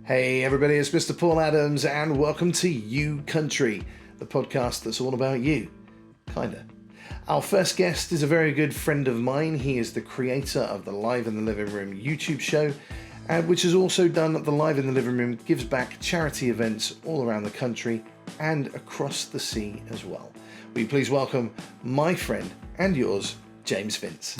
Hey everybody, it's Mr. Paul Adams and welcome to You Country, the podcast that's all about you. Kinda. Our first guest is a very good friend of mine. He is the creator of the Live in the Living Room YouTube show, which has also done the Live in the Living Room gives back charity events all around the country and across the sea as well. Will you please welcome my friend and yours, James Vince.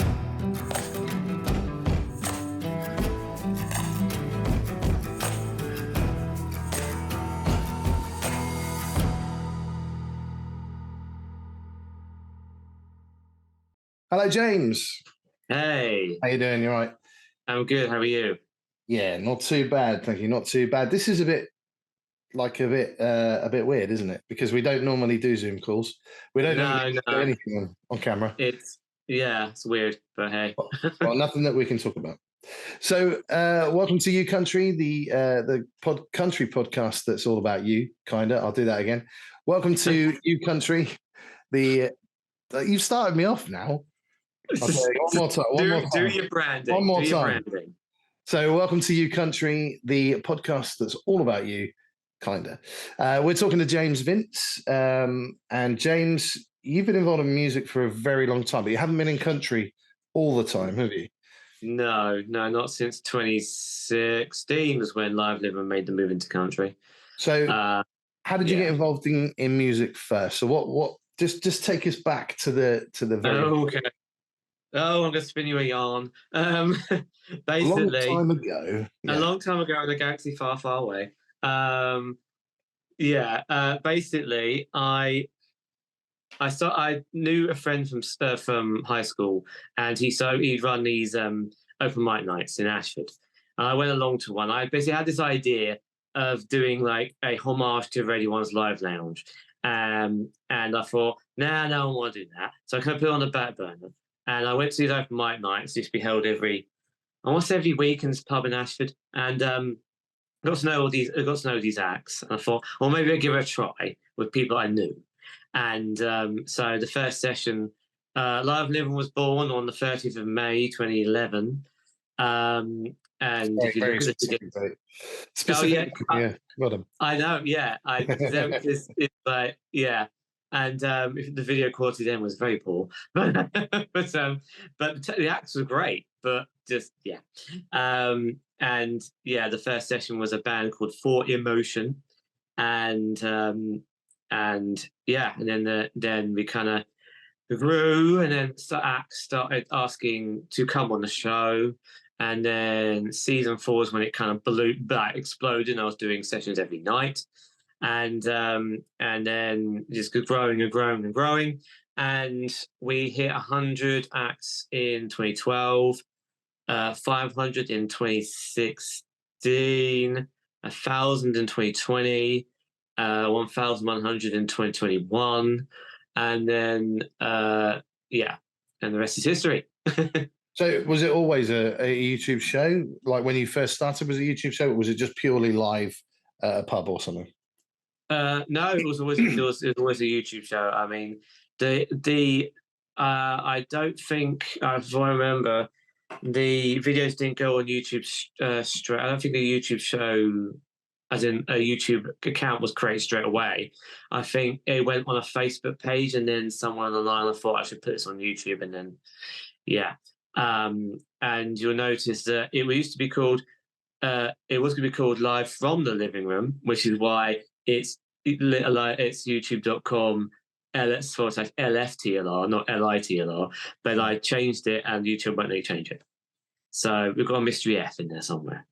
Hello, James. Hey. How you doing? You all right? I'm good. How are you? Yeah, not too bad, thank you. Not too bad. This is a bit weird, isn't it? Because we don't normally do Zoom calls. We don't normally do anything on camera. It's weird, but hey. Well, nothing that we can talk about. So, welcome to You Country, the country podcast that's all about you. Kinda. I'll do that again. Welcome to You Country. You've started me off now. Okay, one more time. Do your branding. One more time. So, welcome to You Country, the podcast that's all about you, kinda. We're talking to James Vince, and James, you've been involved in music for a very long time, but you haven't been in country all the time, have you? No, not since 2016 was when Live Living made the move into country. So, how did you get involved in music first? So, what? Just take us back to the very. Oh, okay. Oh, I'm going to spin you a yarn. Basically, a long time ago in a galaxy far, far away. Basically, I knew a friend from high school, and he'd run these open mic nights in Ashford, and I went along to one. I basically had this idea of doing like a homage to Radio 1's Live Lounge, and I thought, I don't want to do that, so I kind of put it on the back burner. And I went to these open mic nights. Used to be held every week in this pub in Ashford, and got to know these acts. And I thought, well, maybe I'd give it a try with people I knew. And so the first session, Live Living was born on the 30th of May, 2011. And if you look at it, well done. I know, yeah. It's like, yeah. And the video quality then was very poor, but the acts were great. But just and the first session was a band called For Emotion, and then we kind of grew, and then acts started asking to come on the show, and then season 4 was when it kind of exploded. And I was doing sessions every night. And then just growing, and we hit 100 acts in 2012, 500 in 2016, 1,000 in 2020, 1,100 in 2021, and then and the rest is history. So was it always a YouTube show? Like when you first started, was it a YouTube show, or was it just purely live at a pub or something? No, it was always a YouTube show. I mean, I don't think, if I remember, the videos didn't go on YouTube straight. I don't think the YouTube show, as in a YouTube account, was created straight away. I think it went on a Facebook page, and then someone online thought I should put this on YouTube, and then and you'll notice that it was going to be called Live from the Living Room, which is why it's youtube.com /LFTLR, not LITLR, but I changed it and YouTube won't let me change it. So we've got a mystery F in there somewhere.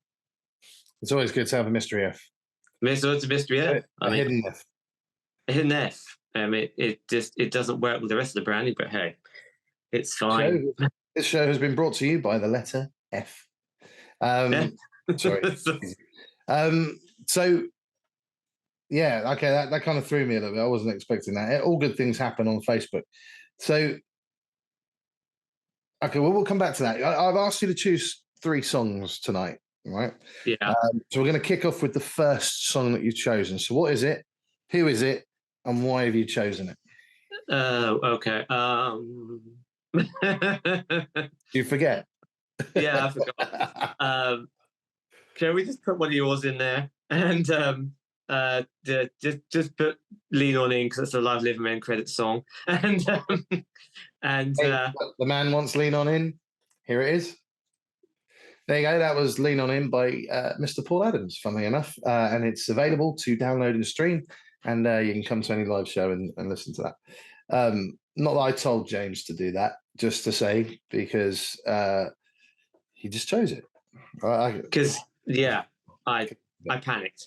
It's always good to have a mystery F. It's a mystery F. Hidden F. A hidden F. It doesn't work with the rest of the branding, but hey, it's fine. This show has been brought to you by the letter F. Sorry. So, yeah, okay, that kind of threw me a little bit. I wasn't expecting that. All good things happen on Facebook. So, okay, well, we'll come back to that. I've asked you to choose 3 songs tonight, right? Yeah. So we're going to kick off with the first song that you've chosen. So what is it? Who is it? And why have you chosen it? Okay. You forget? Yeah, I forgot. can we just put one of yours in there? And just put Lean On In because it's a Live Living Man credit song. And Hey, the man wants Lean On In. Here it is. There you go. That was Lean On In by Mr. Paul Adams, funnily enough. And it's available to download and stream. And you can come to any live show and listen to that. Not that I told James to do that, just to say, because he just chose it. Because, yeah, I panicked.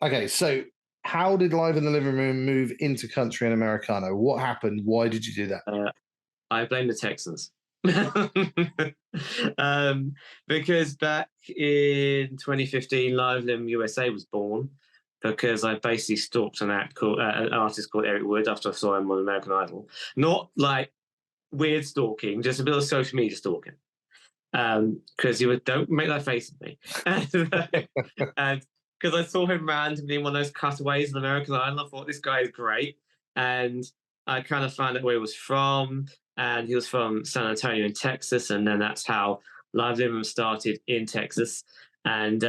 Okay, so how did Live in the Living Room move into country and Americana? What happened? Why did you do that? I blame the Texans. Because back in 2015, Live Living USA was born because I basically stalked an artist called Eric Wood after I saw him on American Idol. Not like weird stalking, just a bit of social media stalking. Because you would don't make that face at me, and because I saw him randomly in one of those cutaways in American Idol, I thought this guy is great, and I kind of found out where he was from, and he was from San Antonio in Texas, and then that's how Live Living started in Texas, and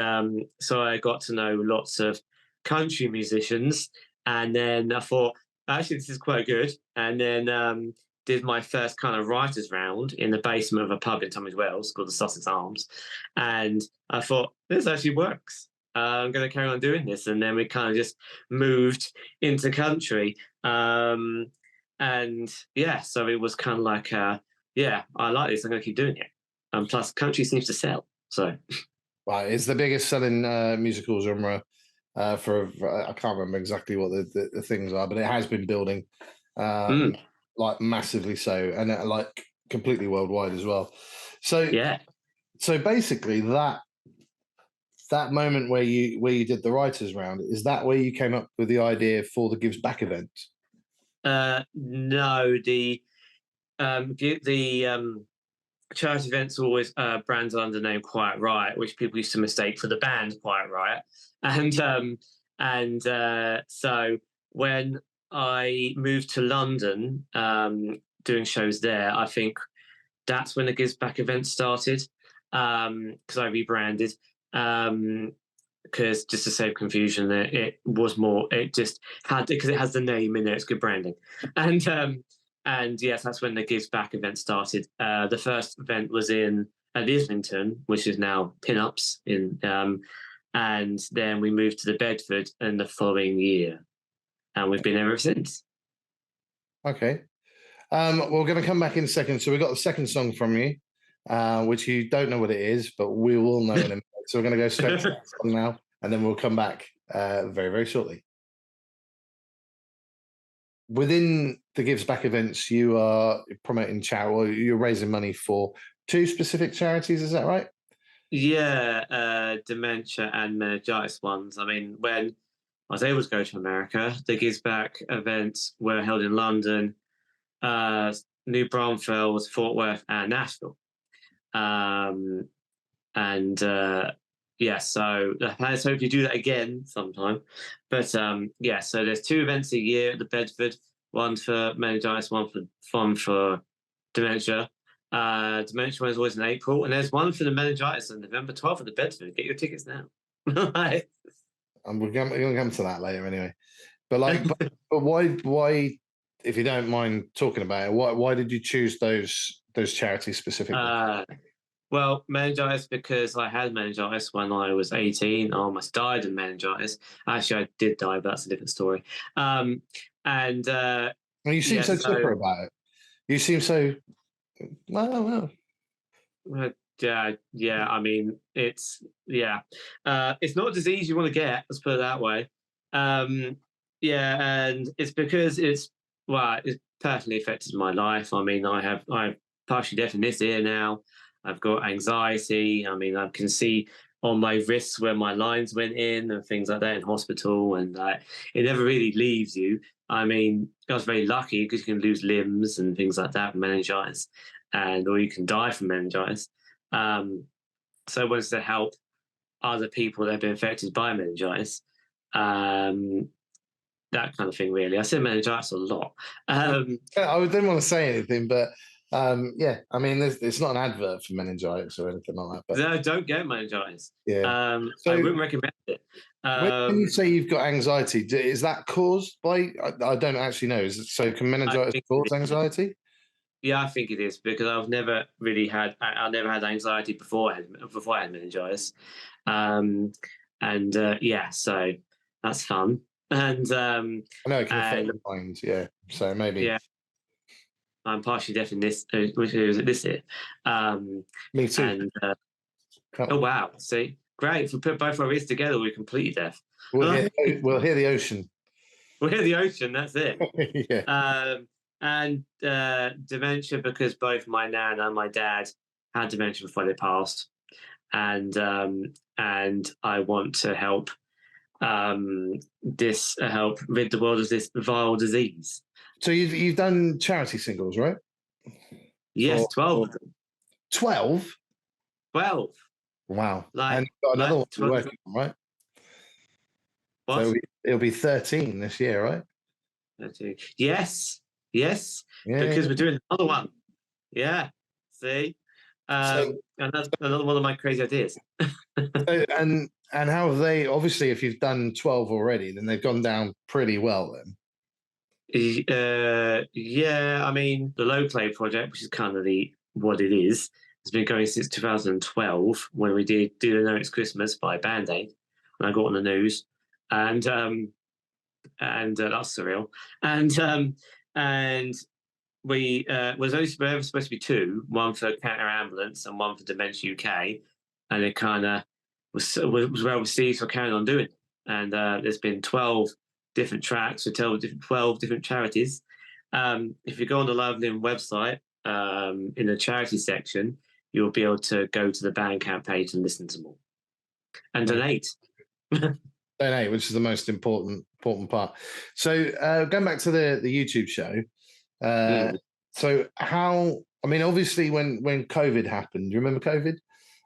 so I got to know lots of country musicians, and then I thought actually this is quite good, and then did my first kind of writers round in the basement of a pub in Tunbridge Wells called the Sussex Arms, and I thought this actually works. I'm going to carry on doing this, and then we kind of just moved into country, and yeah, so it was kind of like, yeah, I like this. I'm going to keep doing it, and plus, country seems to sell. So, right, it's the biggest selling musical genre for I can't remember exactly what the things are, but it has been building. Like massively so, and like completely worldwide as well. So yeah, so basically that moment where you did the writers round, is that where you came up with the idea for the Gives Back event? No, the charity events are always branded under the name Quiet Riot, which people used to mistake for the band Quiet Riot, and so when I moved to London, doing shows there, I think that's when the Gives Back event started, because I rebranded. Because just to save confusion, it was more. It just had because it has the name in there. It's good branding, and yes, that's when the Gives Back event started. The first event was at Islington, which is now Pinups and then we moved to the Bedford in the following year, and we've been there ever since. Okay. We're going to come back in a second. So we've got the second song from you, which you don't know what it is, but we will know in a minute. So we're going to go straight to that song now, and then we'll come back very, very shortly. Within the Gives Back events, you are promoting charity, or you're raising money for two specific charities. Is that right? Yeah, dementia and meningitis ones. I mean, when I was able to go to America, the Gives Back events were held in London, New Braunfels, Fort Worth, and Nashville. And yeah, so let's hope you do that again sometime. But yeah, so there's two events a year at the Bedford, one for meningitis, one for dementia. Dementia one is always in April, and there's one for the meningitis on November 12th at the Bedford. Get your tickets now. And we're going to come to that later anyway. But like, but why, if you don't mind talking about it, why did you choose those charities specifically? Well, meningitis because I had meningitis when I was 18. I almost died of meningitis. Actually, I did die, but that's a different story. And well, you seem so chipper about it. You seem so. Well. Yeah. I mean, it's it's not a disease you want to get. Let's put it that way. Yeah, and it's because it's personally affected my life. I mean, I'm partially deaf in this ear now. I've got anxiety. I mean, I can see on my wrists where my lines went in and things like that in hospital, and it never really leaves you. I mean, I was very lucky because you can lose limbs and things like that from meningitis, or you can die from meningitis. So I wanted to help other people that have been affected by meningitis. That kind of thing, really. I said meningitis a lot. I didn't want to say anything, but Yeah, I mean, it's not an advert for meningitis or anything like that, but No, don't get meningitis. yeah. I So wouldn't recommend it. when you Um, say you've got anxiety, is that caused by? I don't actually know. So can I meningitis think cause it is. anxiety? Yeah, I think it is because I've never really had. I never had anxiety before I had meningitis. Um, and yeah, so that's fun. I know it can affect And the mind. Yeah, so maybe yeah, I'm partially deaf in this, which is this year. Um, me too. and oh Can't- wow, see, great. If we put both our ears together, we're completely deaf. We'll hear the ocean. We're the ocean. That's it. Yeah. And dementia because both my nan and my dad had dementia before they passed, and I want to help this help rid the world of this vile disease. So you've done charity singles, right? Yes, For 12 of them. 12? 12. Wow. Like, And you've got another like one you're 12, working on, right? So what? it'll be 13 this year, right? Yes, yes, Yeah. because we're doing another one. Yeah, see? So, And that's another one of my crazy ideas. and how have they, obviously, if you've done 12 already, then they've gone down pretty well then. Yeah, I mean, the Low Play project, which is kind of what it is, has been going since 2012 when we did Do They Know It's Christmas by Band Aid, and I got on the news, and that's surreal, and we was only supposed to be two, one for Counter Ambulance and one for Dementia UK, and it kind of was well received, so carrying on doing it. And there's been 12 different tracks for 12 different charities. If you go on the Live Limb website, in the charity section, you'll be able to go to the Bandcamp page and listen to them all and donate. Donate, which is the most important part. So going back to the YouTube show, so how? I mean, obviously, when COVID happened, do you remember COVID?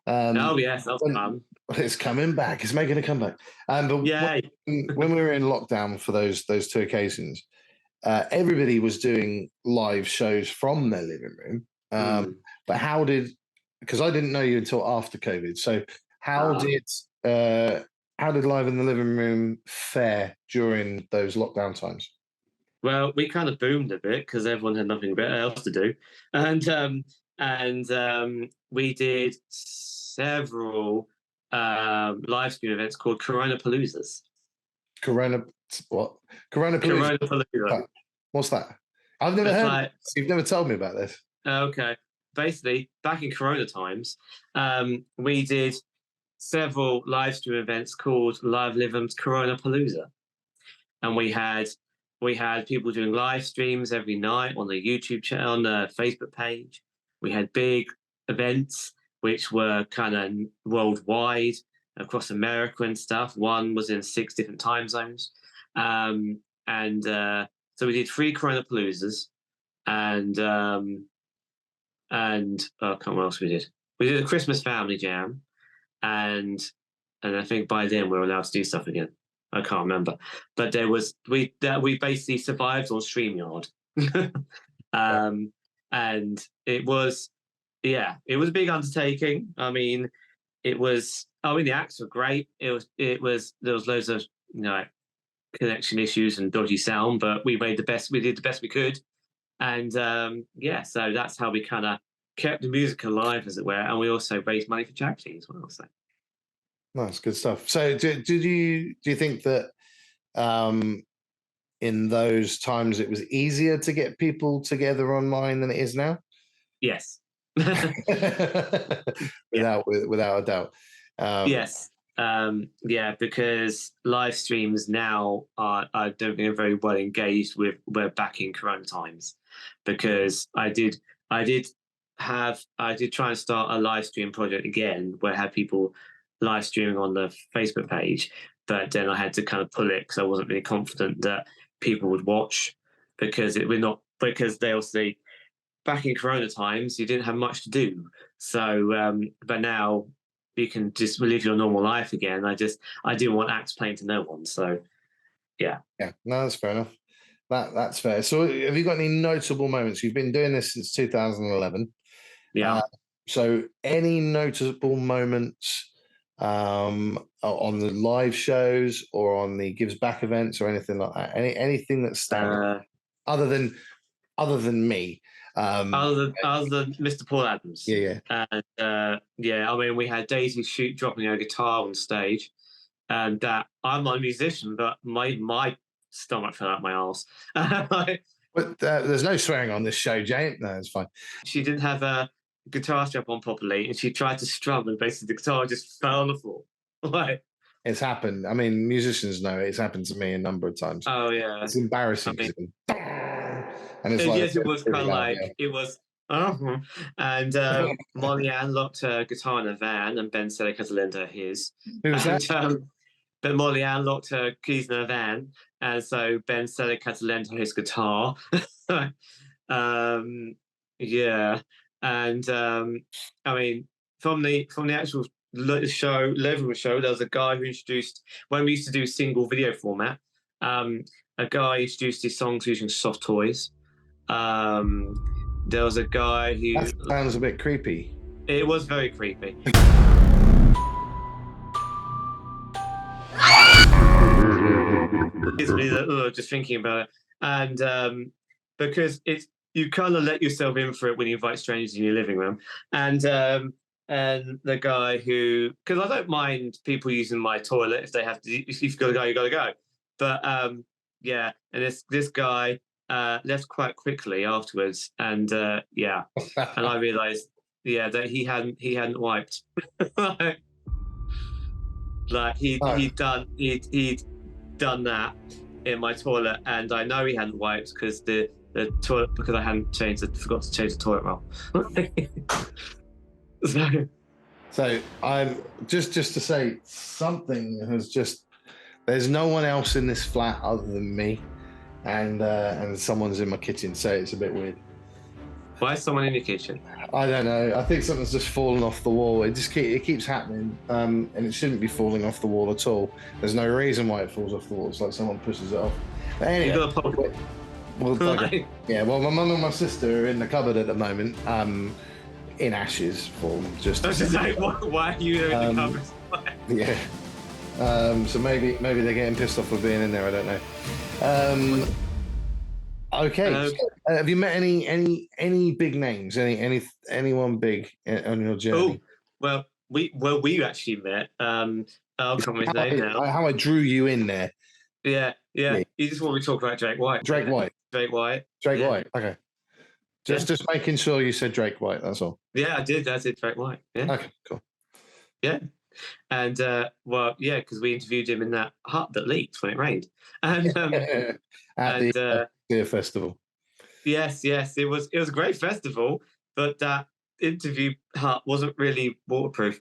Oh yes, that's fun. It's coming back. It's making a comeback. But Yeah. when we were in lockdown for those two occasions, everybody was doing live shows from their living room. But how did? Because I didn't know you until after COVID. So how did Live in the Living Room fare during those lockdown times? Well, we kind of boomed a bit because everyone had nothing better else to do, and we did several live stream events called Corona Paloozas. Corona, what? Corona Corona Palooza. What's that? I've never heard. Like, you've never told me about this. Okay, basically, back in Corona times, we did several live stream events called Live Livum's Corona Palooza, and we had people doing live streams every night on the YouTube channel, on the Facebook page. We had big events which were kind of worldwide across America and stuff. One was in 6 different time zones, and so we did 3 Corona Paloozas, and I can't remember what else we did. We did a Christmas family jam, and I think by then we were allowed to do stuff again. I can't remember, but there was we basically survived on StreamYard, and it was it was a big undertaking. I mean, the acts were great. There was loads of connection issues and dodgy sound, but we did the best we could, and so that's how we kind of kept the music alive, as it were, and we also raised money for charity as well. So. Nice, good stuff. So, do you think that in those times it was easier to get people together online than it is now? Yes, without a doubt. Yes, because live streams now are don't think very well engaged with. We're back in Corona times, because I did try and start a live stream project again where I had people live streaming on the Facebook page, but then I had to kind of pull it because I wasn't really confident that people would watch, because they obviously, back in Corona times you didn't have much to do. So but now you can just live your normal life again. I didn't want acts playing to no one. So yeah. No, that's fair enough. That's fair. So, have you got any notable moments? You've been doing this since 2011. Yeah. So, any notable moments on the live shows or on the gives back events or anything like that? Anything that stands other than me? Other than Mr. Paul Adams. Yeah, yeah. And I mean, we had Daisy Shoot dropping her guitar on stage, and I'm not a musician, but my stomach fell out my arse. But there's no swearing on this show, Jane. No, it's fine. She didn't have a guitar strap on properly, and she tried to strum, and basically the guitar just fell on the floor. Like, It's happened. I mean, musicians know it's happened to me a number of times. oh yeah, It's embarrassing. I mean, And it's like, yes, it was kind of like yeah. it was. And Molly Ann locked her guitar in a van, and Ben said had to lend her his. Who was that? But Molly Ann locked her keys in her van, and so Ben Selleck had to lend her his guitar. Yeah, and I mean, from the actual living room show, there was a guy who introduced when we used to do single video format. A guy introduced his songs using soft toys. There was a guy who That sounds a bit creepy. It was very creepy. It's really just thinking about it, and because you kind of let yourself in for it when you invite strangers in your living room, and the guy who, because I don't mind people using my toilet if they have to, if you've got to go, you got to go, but yeah, and this guy left quite quickly afterwards, and and I realised that he hadn't wiped. Like he'd done that in my toilet, and I know he hadn't wiped because the toilet, because I forgot to change the toilet roll. So I'm just to say something has just. There's no one else in this flat other than me, and someone's in my kitchen, so it's a bit weird. Why is someone in your kitchen? I don't know. I think something's just fallen off the wall. It keeps happening, and it shouldn't be falling off the wall at all. There's no reason why it falls off the wall. It's like someone pushes it off. But anyway, You got a well, my mum and my sister are in the cupboard at the moment, in ashes form. Just I was just like, why are you in the cupboard? Yeah. So maybe they're getting pissed off for being in there. I don't know. Okay. Have you met any big names? Anyone big on your journey? Oh, well, we actually met. I'll come with his name now. How I drew you in there. Yeah. You just want me to talk about Drake White. Drake White. White. Okay. Just making sure you said Drake White. That's all. Yeah, I did Drake White. Yeah. Okay. Cool. Yeah. And because we interviewed him in that hut that leaked when it rained, and at the beer festival. Yes, it was a great festival, but that interview hut wasn't really waterproof.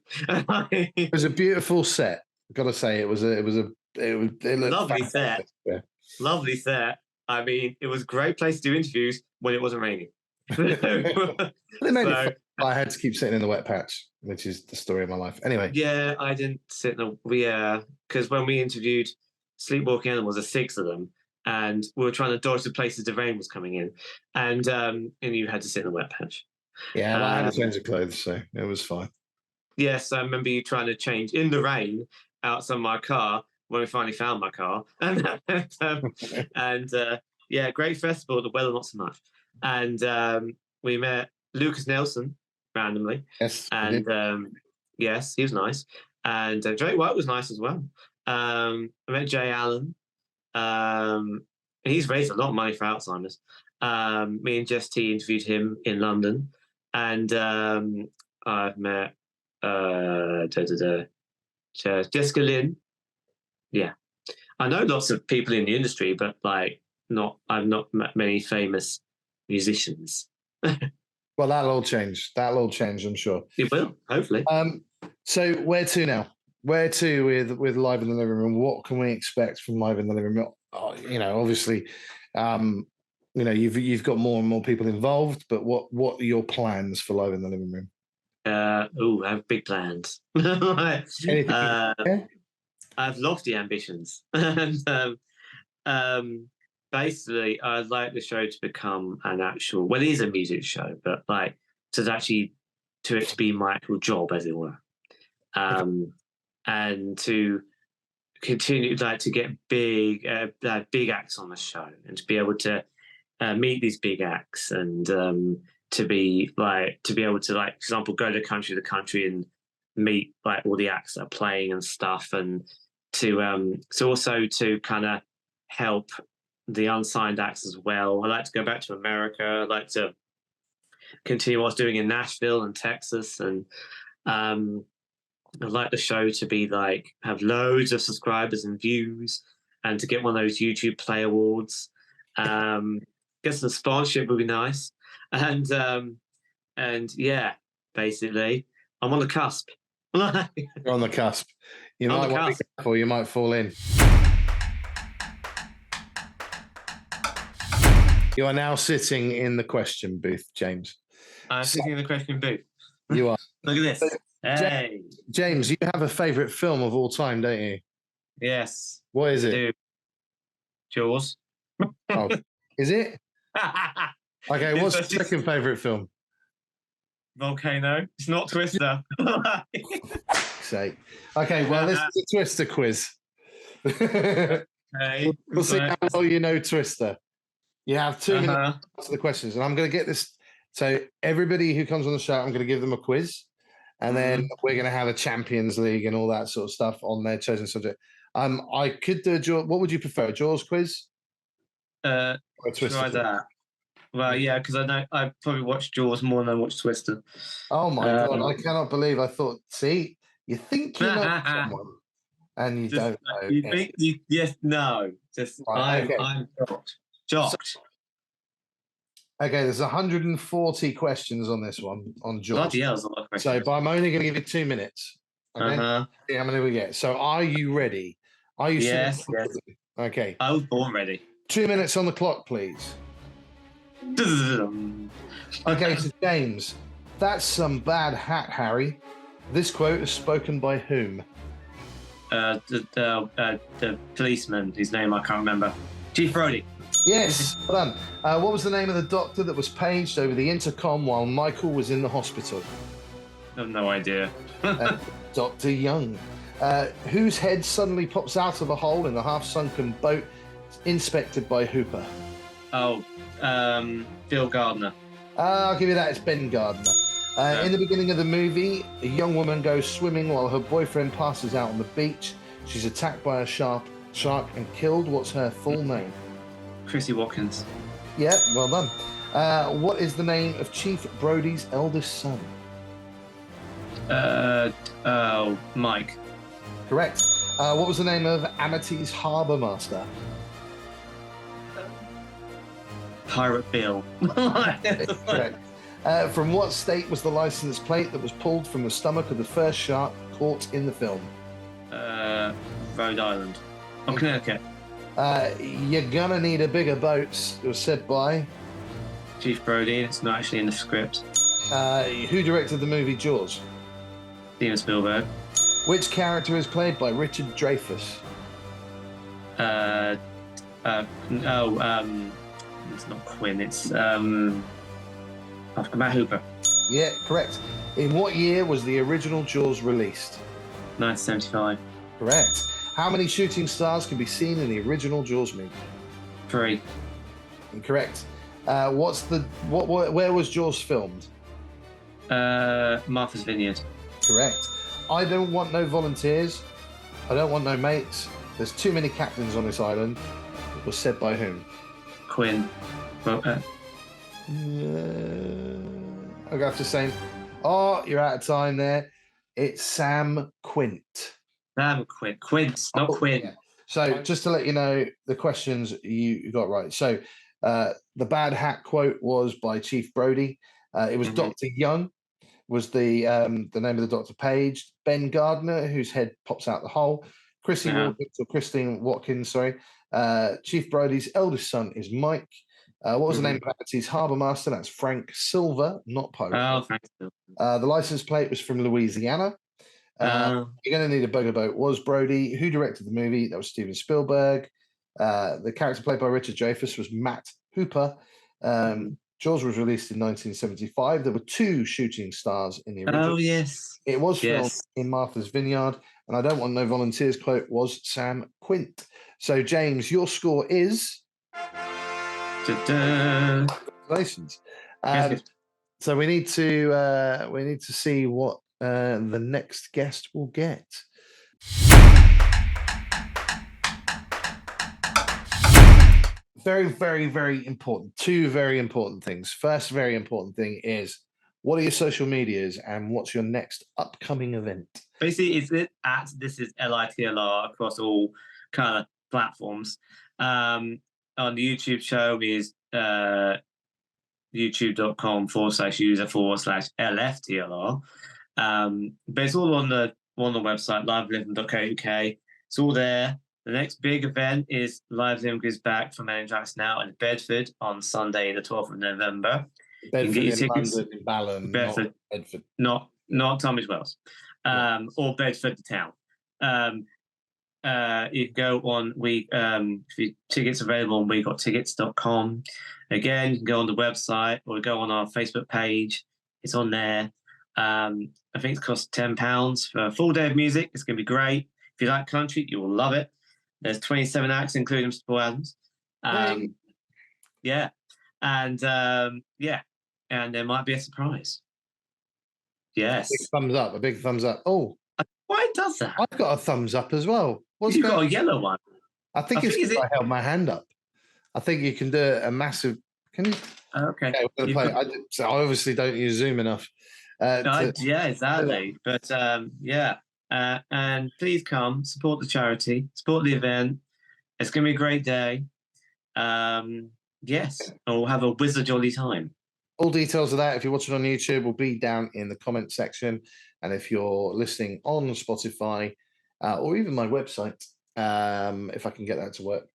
It was a beautiful set. I've got to say, it looked lovely fantastic. set. Yeah. Lovely set. I mean, it was a great place to do interviews when it wasn't raining. I had to keep sitting in the wet patch, which is the story of my life. Anyway. Yeah, I didn't sit in because when we interviewed Sleepwalking Animals, there's 6 of them, and we were trying to dodge the places the rain was coming in, and you had to sit in the wet patch. Yeah, I had to change of clothes, so it was fine. Yes, I remember you trying to change in the rain outside my car when we finally found my car, and great festival. The weather not so much, and we met Lucas Nelson randomly. Yes, and yes, he was nice, and Drake White was nice as well. I met Jay Allen. He's raised a lot of money for Alzheimer's. Me and Jess T interviewed him in London, and I've met Jessica Lynn. Yeah, I know lots of people in the industry, but I've not met many famous musicians. Well, that'll all change. I'm sure. It will, hopefully. So where to now? Where to with Live in the Living Room? What can we expect from Live in the Living Room? Obviously, you've got more and more people involved, but what are your plans for Live in the Living Room? I have big plans. I have lofty ambitions, and basically, I'd like the show to become an actual. Well, it is a music show, but like to it to be my actual job, as it were, and to continue like to get big acts on the show, and to be able to meet these big acts, and to be able to, like, for example, go to country and meet like all the acts that are playing and stuff, and to also to kind of help the unsigned acts as well. I like to go back to America. I like to continue what I was doing in Nashville and Texas, and I'd like the show to be like have loads of subscribers and views, and to get one of those YouTube Play Awards. Get some sponsorship would be nice, and yeah, basically, I'm on the cusp. You're on the cusp. You might want to be careful, you might fall in. You are now sitting in the question booth, James. I'm sitting in the question booth. You are. Look at this. Hey. James, you have a favourite film of all time, don't you? Yes. What is it? Do. Jaws. Oh, is it? Okay, what's your second favourite film? Volcano. It's not Twister. Sake. Okay, well, this is a Twister quiz. Okay. We'll see how well you know Twister. You have 2 minutes to answer the questions, and I'm going to get this. So everybody who comes on the show, I'm going to give them a quiz, and then we're going to have a Champions League and all that sort of stuff on their chosen subject. I could do a Jaws. What would you prefer, a Jaws quiz? Or a Twister try quiz? That. Well, yeah, because I probably watched Jaws more than I watched Twister. Oh my God, I cannot believe I thought, see, you think you know someone, and you don't know. You think yes, no. Just right, I'm shocked. Shocked. Okay, there's 140 questions on this one, on Jaws. Bloody hell, there's a lot of questions. So, but I'm only going to give you 2 minutes. Okay? See how many we get. So, are you ready? Are you? Yes. Okay. I was born ready. 2 minutes on the clock, please. Okay, so James, that's some bad hat, Harry. This quote is spoken by whom? The policeman, whose name I can't remember. Chief Brody. Yes, well done. What was the name of the doctor that was paged over the intercom while Michael was in the hospital? I have no idea. Dr. Young. Whose head suddenly pops out of a hole in the half-sunken boat inspected by Hooper? Oh, Phil Gardner. I'll give you that. It's Ben Gardner. In the beginning of the movie, a young woman goes swimming while her boyfriend passes out on the beach. She's attacked by a shark and killed. What's her full name? Chrissy Watkins. Yeah, well done. What is the name of Chief Brody's eldest son? Mike. Correct. What was the name of Amity's harbour master? Pirate Bill. Correct. From what state was the license plate that was pulled from the stomach of the first shark caught in the film? Rhode Island. Oh, Connecticut. You're gonna need a bigger boat. It was said by Chief Brody. It's not actually in the script. Who directed the movie Jaws? Steven Spielberg. Which character is played by Richard Dreyfuss? It's not Quinn. It's Matt Hooper. Yeah, correct. In what year was the original Jaws released? 1975. Correct. How many shooting stars can be seen in the original Jaws movie? 3. Incorrect. Where was Jaws filmed? Martha's Vineyard. Correct. I don't want no volunteers. I don't want no mates. There's too many captains on this island. It was said by whom? Quinn. Well, I'll go to say, oh, you're out of time there. It's Sam Quint. Sam Quint. Quint, not Quinn. Yeah. So just to let you know, the questions you got right. So the bad hat quote was by Chief Brody. It was Dr. Young was the name of the Dr. Page. Ben Gardner, whose head pops out the hole. Christine Watkins, sorry. Chief Brody's eldest son is Mike. What was the name of Amity's harbour master? That's Frank Silver, not Poe. Oh, Frank Silver. The license plate was from Louisiana. You're going to need a bugger boat. Was Brody. Who directed the movie? That was Steven Spielberg. The character played by Richard Dreyfuss was Matt Hooper. Jaws was released in 1975. There were 2 shooting stars in the original. Oh, yes. It was filmed Yes. in Martha's Vineyard, and I don't want no volunteers quote was Sam Quint. So, James, your score is... Ta-da. Congratulations. Yes. So we need to see what the next guest will get. Very, very, very important. 2 very important things. First very important thing is, what are your social medias and what's your next upcoming event? Basically, it's this is LITLR across all kind of platforms. On the YouTube show is youtube.com/user/LFTLR. But it's all on the website, liveliving.co.uk. It's all there. The next big event is Live Living Gives Back from Meningitis Now in Bedford on Sunday, the 12th of November. Bedford, you can get your tickets. London, in Balham, Bedford, not Bedford. Not Tunbridge Wells, or Bedford the town. You can go on tickets available on wegottickets.com. Again, you can go on the website or go on our Facebook page. It's on there. I think it costs £10 for a full day of music. It's going to be great. If you like country, you will love it. There's 27 acts, including Mr. Paul Adams. Yeah. And and there might be a surprise. Yes. A big thumbs up. Oh, why does that? I've got a thumbs up as well. You've got a yellow one. I think it's because I held my hand up. I think you can do a massive. Can you? Okay. Yeah, I obviously don't use Zoom enough. Yeah, exactly. But and please come support the charity, support the event. It's going to be a great day. Yes, and we'll have a wizard jolly time. All details of that, if you're watching on YouTube, will be down in the comment section. And if you're listening on Spotify or even my website, if I can get that to work,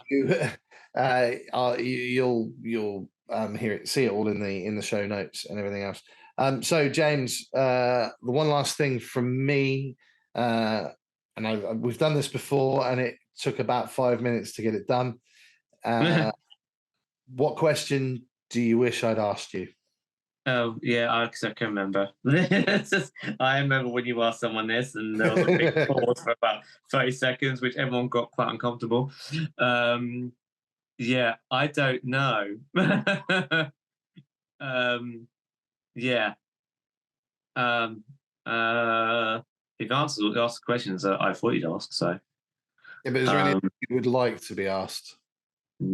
you'll hear it, see it all in the show notes and everything else. So James, the one last thing from me, and we've done this before, and it took about 5 minutes to get it done. What question do you wish I'd asked you? Oh, yeah, because I can remember. I remember when you asked someone this, and there was a big pause for about 30 seconds, which everyone got quite uncomfortable. Yeah, I don't know. Yeah. You've asked the questions that I thought you'd ask, so. Yeah, but is there anything you would like to be asked? How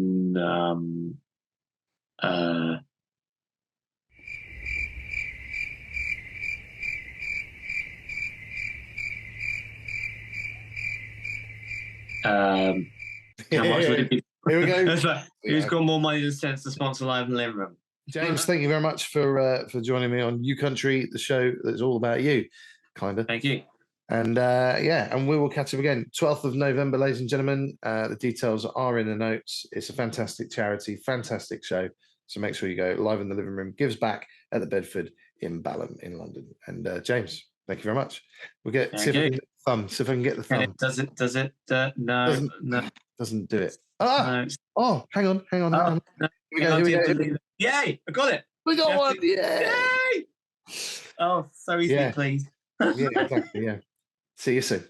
much would it be? Here we go. Who's got more money than sense to sponsor Live and Living Room? James, thank you very much for joining me on You Country, the show that's all about you, kind of. Thank you. And and we will catch up again 12th of November, ladies and gentlemen. The details are in the notes. It's a fantastic charity, fantastic show. So make sure you go. Live in the Living Room gives back at the Bedford in Balham in London. And James, thank you very much. We'll get see if I can get the thumb. Does it? No, doesn't do it. No. Oh, hang on. No, Here we go. Yay! I got it. We got one. Yay! Oh, so easy, please. Yeah, exactly. Yeah. See you soon.